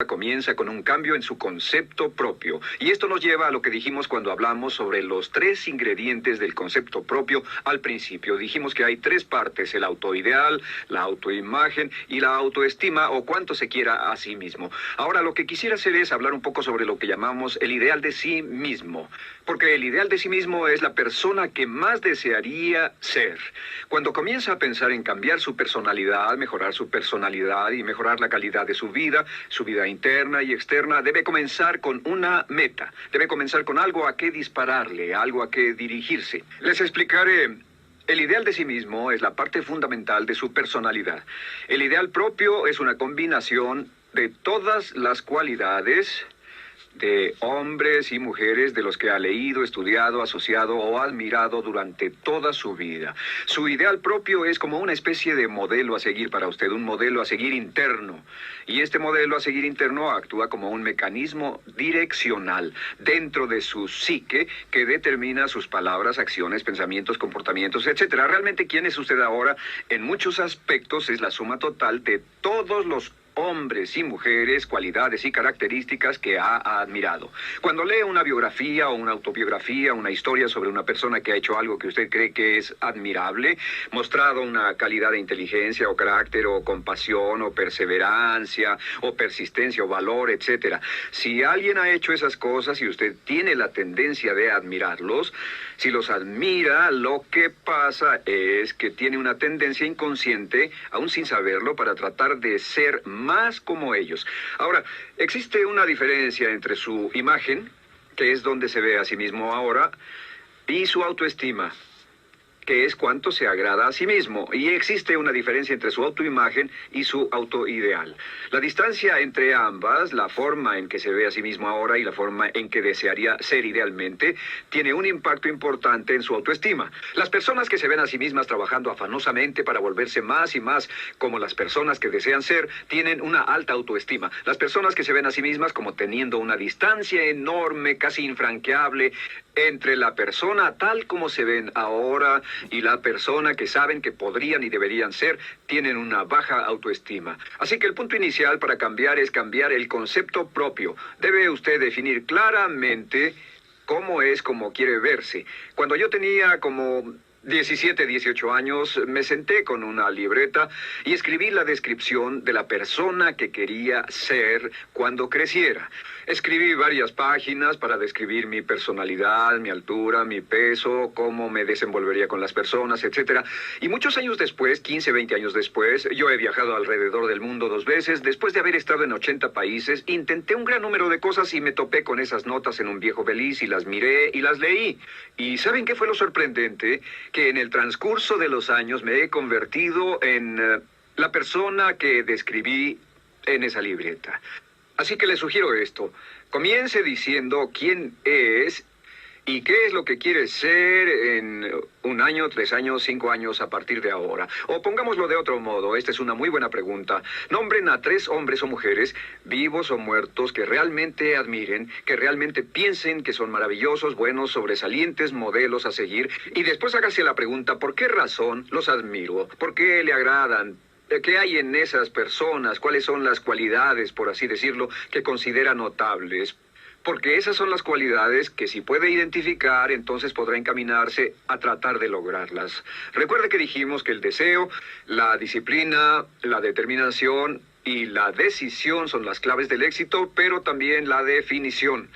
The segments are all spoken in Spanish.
Comienza con un cambio en su concepto propio. Y esto nos lleva a lo que dijimos cuando hablamos sobre los tres ingredientes del concepto propio al principio. Dijimos que hay tres partes: el autoideal, la autoimagen y la autoestima, o cuánto se quiera a sí mismo. Ahora, lo que quisiera hacer es hablar un poco sobre lo que llamamos el ideal de sí mismo. Porque el ideal de sí mismo es la persona que más desearía ser. Cuando comienza a pensar en cambiar su personalidad, mejorar su personalidad y mejorar la calidad de su vida interna y externa, debe comenzar con una meta. Debe comenzar con algo a qué dispararle, algo a qué dirigirse. Les explicaré. El ideal de sí mismo es la parte fundamental de su personalidad. El ideal propio es una combinación de todas las cualidades de hombres y mujeres de los que ha leído, estudiado, asociado o admirado durante toda su vida. Su ideal propio es como una especie de modelo a seguir para usted, un modelo a seguir interno. Y este modelo a seguir interno actúa como un mecanismo direccional dentro de su psique que determina sus palabras, acciones, pensamientos, comportamientos, etc. Realmente, ¿quién es usted ahora? En muchos aspectos es la suma total de todos los hombres y mujeres, cualidades y características que ha admirado. Cuando lee una biografía o una autobiografía, una historia sobre una persona que ha hecho algo que usted cree que es admirable, mostrado una calidad de inteligencia o carácter o compasión o perseverancia o persistencia o valor, etc. Si alguien ha hecho esas cosas y usted tiene la tendencia de admirarlos, si los admira, lo que pasa es que tiene una tendencia inconsciente, aún sin saberlo, para tratar de ser más como ellos. Ahora, existe una diferencia entre su imagen, que es donde se ve a sí mismo ahora, y su autoestima, que es cuánto se agrada a sí mismo. Y existe una diferencia entre su autoimagen y su autoideal. La distancia entre ambas, la forma en que se ve a sí mismo ahora y la forma en que desearía ser idealmente, tiene un impacto importante en su autoestima. Las personas que se ven a sí mismas trabajando afanosamente para volverse más y más como las personas que desean ser, tienen una alta autoestima. Las personas que se ven a sí mismas como teniendo una distancia enorme, casi infranqueable, entre la persona tal como se ven ahora y la persona que saben que podrían y deberían ser, tienen una baja autoestima. Así que el punto inicial para cambiar es cambiar el concepto propio. Debe usted definir claramente cómo es como quiere verse. Cuando yo tenía como 17, 18 años, me senté con una libreta y escribí la descripción de la persona que quería ser cuando creciera. Escribí varias páginas para describir mi personalidad, mi altura, mi peso, cómo me desenvolvería con las personas, etc. Y muchos años después, 15, 20 años después, yo he viajado alrededor del mundo 2 veces. Después de haber estado en 80 países, intenté un gran número de cosas y me topé con esas notas en un viejo beliz y las miré y las leí. ¿Y saben qué fue lo sorprendente? Que en el transcurso de los años me he convertido en la persona que describí en esa libreta. Así que le sugiero esto: comience diciendo quién es y qué es lo que quiere ser en 1 año, 3 años, 5 años a partir de ahora. O pongámoslo de otro modo, esta es una muy buena pregunta. Nombren a 3 hombres o mujeres, vivos o muertos, que realmente admiren, que realmente piensen que son maravillosos, buenos, sobresalientes, modelos a seguir. Y después hágase la pregunta: ¿por qué razón los admiro? ¿Por qué le agradan? ¿Qué hay en esas personas? ¿Cuáles son las cualidades, por así decirlo, que considera notables? Porque esas son las cualidades que, si puede identificar, entonces podrá encaminarse a tratar de lograrlas. Recuerde que dijimos que el deseo, la disciplina, la determinación y la decisión son las claves del éxito, pero también la definición.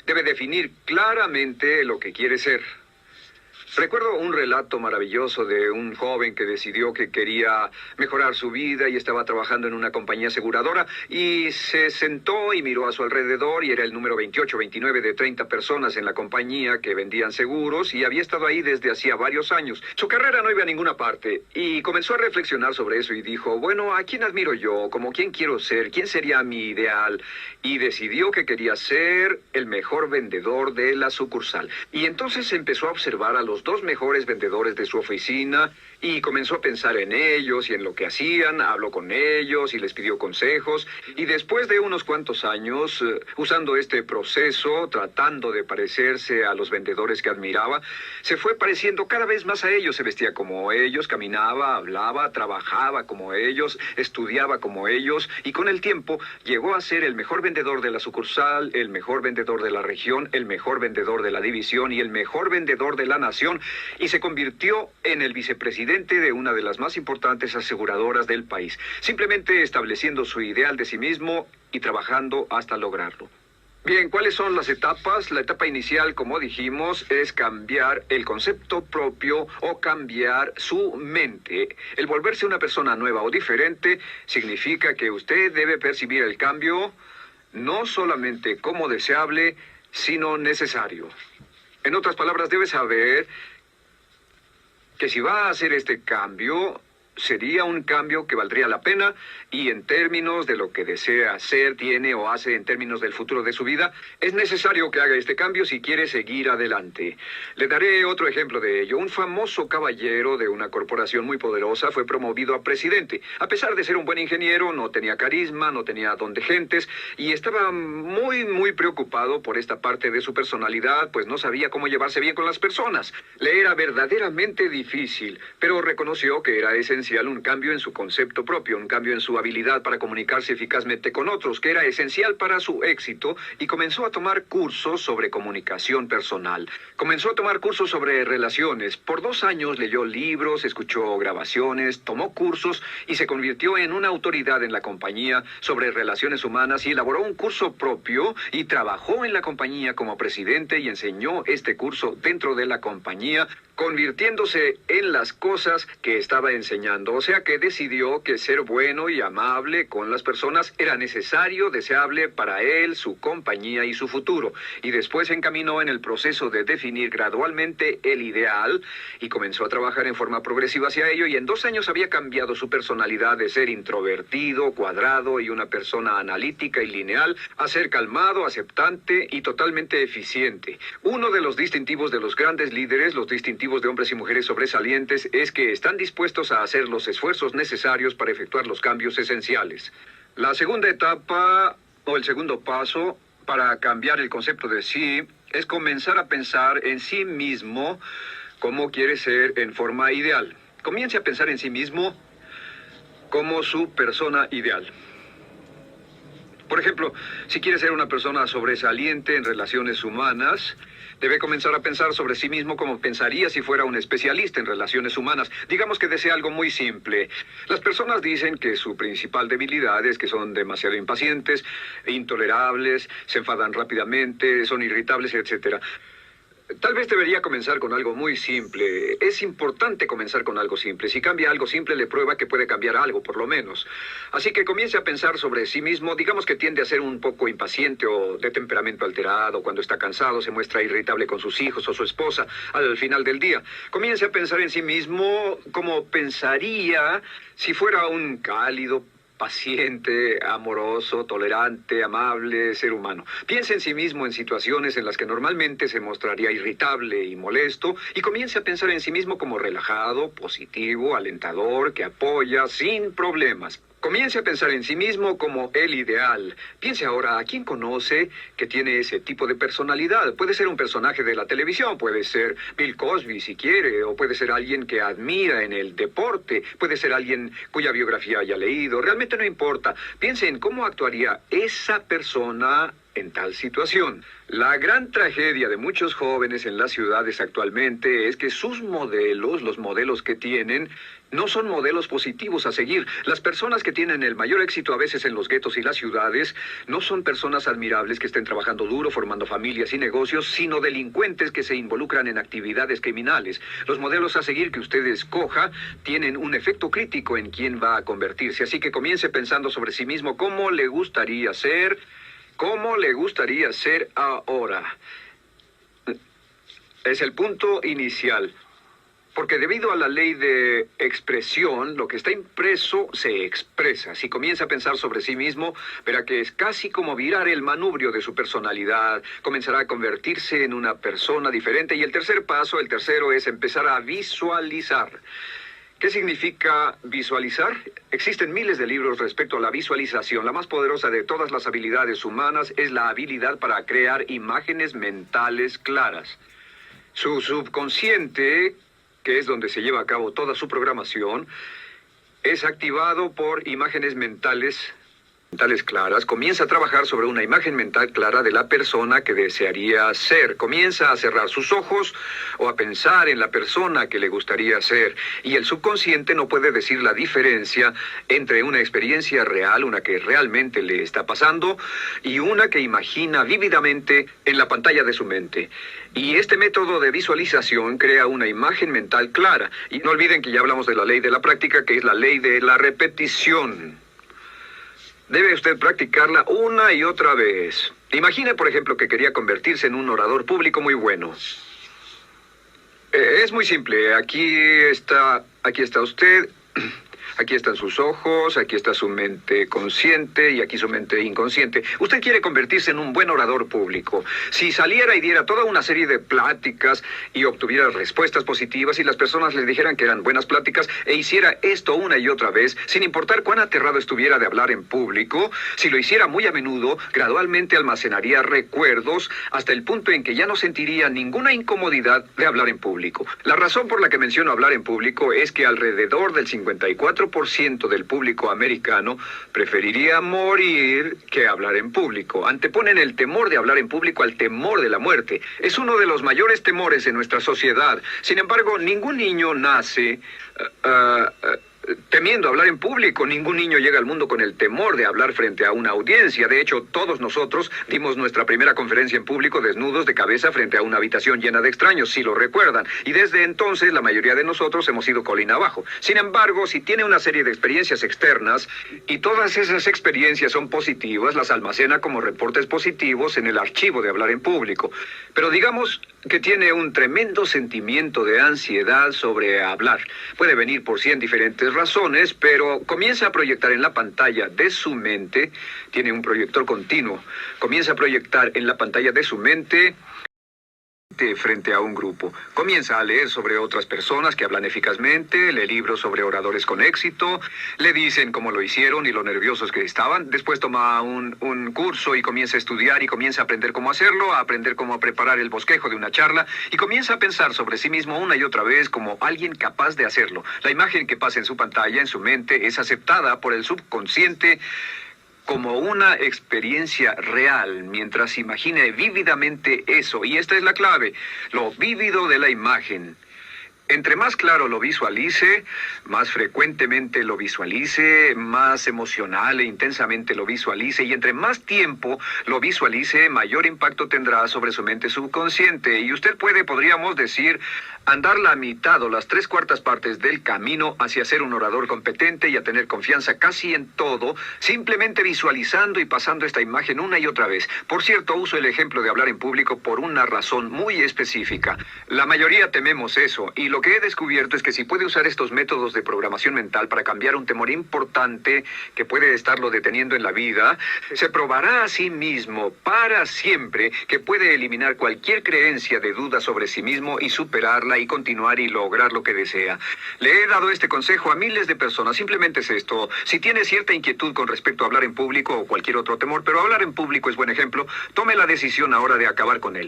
Debe definir claramente lo que quiere ser. Recuerdo un relato maravilloso de un joven que decidió que quería mejorar su vida y estaba trabajando en una compañía aseguradora y se sentó y miró a su alrededor y era el número 28, 29 de 30 personas en la compañía que vendían seguros y había estado ahí desde hacía varios años. Su carrera no iba a ninguna parte y comenzó a reflexionar sobre eso y dijo: bueno, ¿a quién admiro yo? ¿Cómo quién quiero ser? ¿Quién sería mi ideal? Y decidió que quería ser el mejor vendedor de la sucursal. Y entonces empezó a observar a los dos mejores vendedores de su oficina y comenzó a pensar en ellos y en lo que hacían, habló con ellos y les pidió consejos. Y después de unos cuantos años, usando este proceso, tratando de parecerse a los vendedores que admiraba, se fue pareciendo cada vez más a ellos. Se vestía como ellos, caminaba, hablaba, trabajaba como ellos, estudiaba como ellos, y con el tiempo llegó a ser el mejor vendedor de la sucursal, el mejor vendedor de la región, el mejor vendedor de la división y el mejor vendedor de la nación, y se convirtió en el vicepresidente de una de las más importantes aseguradoras del país, simplemente estableciendo su ideal de sí mismo y trabajando hasta lograrlo. Bien, ¿cuáles son las etapas? La etapa inicial, como dijimos, es cambiar el concepto propio o cambiar su mente. El volverse una persona nueva o diferente significa que usted debe percibir el cambio no solamente como deseable, sino necesario. En otras palabras, debe saber que si va a hacer este cambio, sería un cambio que valdría la pena, y en términos de lo que desea hacer, tiene o hace en términos del futuro de su vida, es necesario que haga este cambio si quiere seguir adelante. Le daré otro ejemplo de ello. Un famoso caballero de una corporación muy poderosa fue promovido a presidente. A pesar de ser un buen ingeniero, no tenía carisma, no tenía don de gentes, y estaba muy preocupado por esta parte de su personalidad, pues no sabía cómo llevarse bien con las personas. Le era verdaderamente difícil, pero reconoció que era esencial un cambio en su concepto propio, un cambio en su habilidad para comunicarse eficazmente con otros, que era esencial para su éxito, y comenzó a tomar cursos sobre comunicación personal. Comenzó a tomar cursos sobre relaciones. Por 2 años leyó libros, escuchó grabaciones, tomó cursos y se convirtió en una autoridad en la compañía sobre relaciones humanas, y elaboró un curso propio y trabajó en la compañía como presidente y enseñó este curso dentro de la compañía, convirtiéndose en las cosas que estaba enseñando. O sea que decidió que ser bueno y amable con las personas era necesario, deseable para él, su compañía y su futuro. Y después se encaminó en el proceso de definir gradualmente el ideal y comenzó a trabajar en forma progresiva hacia ello, y en 2 años había cambiado su personalidad de ser introvertido, cuadrado y una persona analítica y lineal a ser calmado, aceptante y totalmente eficiente. Uno de los distintivos de los grandes líderes, los distintivos de hombres y mujeres sobresalientes, es que están dispuestos a hacer los esfuerzos necesarios para efectuar los cambios esenciales. La segunda etapa, o el segundo paso, para cambiar el concepto de sí, es comenzar a pensar en sí mismo como quiere ser en forma ideal. Comience a pensar en sí mismo como su persona ideal. Por ejemplo, si quiere ser una persona sobresaliente en relaciones humanas, debe comenzar a pensar sobre sí mismo como pensaría si fuera un especialista en relaciones humanas. Digamos que desea algo muy simple. Las personas dicen que su principal debilidad es que son demasiado impacientes, intolerables, se enfadan rápidamente, son irritables, etc. Tal vez debería comenzar con algo muy simple. Es importante comenzar con algo simple. Si cambia algo simple, le prueba que puede cambiar algo, por lo menos. Así que comience a pensar sobre sí mismo. Digamos que tiende a ser un poco impaciente o de temperamento alterado. Cuando está cansado, se muestra irritable con sus hijos o su esposa al final del día. Comience a pensar en sí mismo como pensaría si fuera un cálido, paciente, amoroso, tolerante, amable ser humano. Piense en sí mismo en situaciones en las que normalmente se mostraría irritable y molesto, y comience a pensar en sí mismo como relajado, positivo, alentador, que apoya sin problemas. Comience a pensar en sí mismo como el ideal. Piense ahora a quién conoce que tiene ese tipo de personalidad. Puede ser un personaje de la televisión, puede ser Bill Cosby si quiere, o puede ser alguien que admira en el deporte, puede ser alguien cuya biografía haya leído. Realmente no importa. Piense en cómo actuaría esa persona en tal situación. La gran tragedia de muchos jóvenes en las ciudades actualmente es que sus modelos, los modelos que tienen, no son modelos positivos a seguir. Las personas que tienen el mayor éxito a veces en los guetos y las ciudades no son personas admirables que estén trabajando duro, formando familias y negocios, sino delincuentes que se involucran en actividades criminales. Los modelos a seguir que usted escoja tienen un efecto crítico en quién va a convertirse. Así que comience pensando sobre sí mismo cómo le gustaría ser. ¿Cómo le gustaría ser ahora? Es el punto inicial. Porque debido a la ley de expresión, lo que está impreso se expresa. Si comienza a pensar sobre sí mismo, verá que es casi como virar el manubrio de su personalidad. Comenzará a convertirse en una persona diferente. Y el tercer paso, el tercero, es empezar a visualizar. ¿Qué significa visualizar? Existen miles de libros respecto a la visualización. La más poderosa de todas las habilidades humanas es la habilidad para crear imágenes mentales claras. Su subconsciente, que es donde se lleva a cabo toda su programación, es activado por imágenes mentales claras. Comienza a trabajar sobre una imagen mental clara de la persona que desearía ser. Comienza a cerrar sus ojos o a pensar en la persona que le gustaría ser. Y el subconsciente no puede decir la diferencia entre una experiencia real, una que realmente le está pasando, y una que imagina vívidamente en la pantalla de su mente. Y este método de visualización crea una imagen mental clara. Y no olviden que ya hablamos de la ley de la práctica, que es la ley de la repetición. Debe usted practicarla una y otra vez. Imagine, por ejemplo, que quería convertirse en un orador público muy bueno. Es muy simple. Aquí está usted. Aquí están sus ojos, aquí está su mente consciente y aquí su mente inconsciente. Usted quiere convertirse en un buen orador público. Si saliera y diera toda una serie de pláticas y obtuviera respuestas positivas y las personas le dijeran que eran buenas pláticas e hiciera esto una y otra vez, sin importar cuán aterrado estuviera de hablar en público, si lo hiciera muy a menudo, gradualmente almacenaría recuerdos hasta el punto en que ya no sentiría ninguna incomodidad de hablar en público. La razón por la que menciono hablar en público es que alrededor del 54% del público americano preferiría morir que hablar en público. Anteponen el temor de hablar en público al temor de la muerte. Es uno de los mayores temores en nuestra sociedad. Sin embargo, ningún niño nace temiendo hablar en público. Ningún niño llega al mundo con el temor de hablar frente a una audiencia. De hecho, todos nosotros dimos nuestra primera conferencia en público desnudos de cabeza frente a una habitación llena de extraños, si lo recuerdan. Y desde entonces la mayoría de nosotros hemos ido colina abajo. Sin embargo, si tiene una serie de experiencias externas y todas esas experiencias son positivas, las almacena como reportes positivos en el archivo de hablar en público. Pero digamos que tiene un tremendo sentimiento de ansiedad sobre hablar. Puede venir por 100 diferentes razones, pero comienza a proyectar en la pantalla de su mente, tiene un proyector continuo, comienza a proyectar en la pantalla de su mente frente a un grupo. Comienza a leer sobre otras personas que hablan eficazmente, lee libros sobre oradores con éxito, le dicen cómo lo hicieron y lo nerviosos que estaban. Después toma un curso y comienza a estudiar y comienza a aprender cómo hacerlo, a aprender cómo preparar el bosquejo de una charla y comienza a pensar sobre sí mismo una y otra vez como alguien capaz de hacerlo. La imagen que pasa en su pantalla, en su mente, es aceptada por el subconsciente como una experiencia real, mientras imagine vívidamente eso. Y esta es la clave, lo vívido de la imagen. Entre más claro lo visualice, más frecuentemente lo visualice, más emocional e intensamente lo visualice, y entre más tiempo lo visualice, mayor impacto tendrá sobre su mente subconsciente. Y usted podríamos decir, andar la mitad o las 3/4 partes del camino hacia ser un orador competente y a tener confianza casi en todo, simplemente visualizando y pasando esta imagen una y otra vez. Por cierto, uso el ejemplo de hablar en público por una razón muy específica. La mayoría tememos eso, y lo que he descubierto es que si puede usar estos métodos de programación mental para cambiar un temor importante que puede estarlo deteniendo en la vida, se probará a sí mismo para siempre que puede eliminar cualquier creencia de duda sobre sí mismo y superarla y continuar y lograr lo que desea. Le he dado este consejo a miles de personas. Simplemente es esto: si tiene cierta inquietud con respecto a hablar en público o cualquier otro temor, pero hablar en público es buen ejemplo, tome la decisión ahora de acabar con él.